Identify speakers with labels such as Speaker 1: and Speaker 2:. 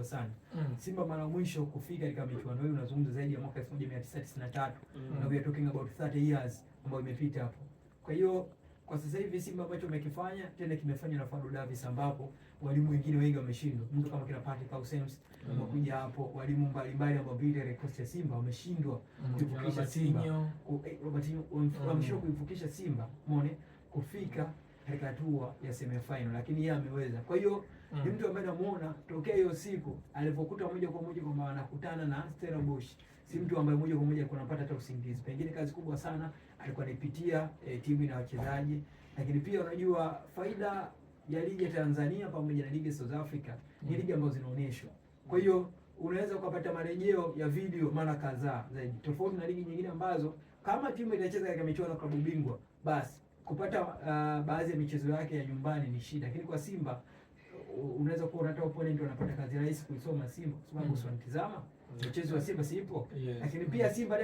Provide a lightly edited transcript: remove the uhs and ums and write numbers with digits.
Speaker 1: kubwa sana. Simba mara mwisho kufika katika michuano hiyo unazungumza zaidi ya mwaka 1993. Na we are talking about 30 years ambayo imepita hapo. Kwa hiyo kwa sasa hivi Simba ambacho umekifanya tena kimefanya na Fadlu Davis, ambapo walimu wengine wengi wameshindwa. Mtu kama kina Patrick Ausems wamekuja hapo, walimu mbalimbali ambao bila record ya Simba wameshindwa kuivukisha Simba. Robertinho wameshindwa kuivukisha Simba, umeona, kufika katika hatua ya semi final, lakini yeye ameweza. Kwa hiyo ni mtu ambaye namuona tokea hiyo siku alipokuta moja kwa moja kwamba anakutana na Stellenbosch, si mtu ambaye moja kwa moja kunapata hata usingizi. Pengine kazi kubwa sana alikuwa anipitia timu na wachezaji, lakini pia unajua faida ya ligi ya Tanzania pamoja na ligi ya South Africa ni ligi ambazo zinaonyeshwa. Kwa hiyo unaweza ukapata marejeo ya video mara kadhaa zaidi, tofauti na ligi nyingine ambazo kama timu itacheza katika michuano ya klabu bingwa basi kupata baadhi ya michezo yake ya nyumbani ni shida, lakini kwa Simba unaweza kuona hata opponent wanapata kazi rahisi kuisoma Simba kwa sababu wanatizama mchezo wa Simba sipo, lakini pia Simba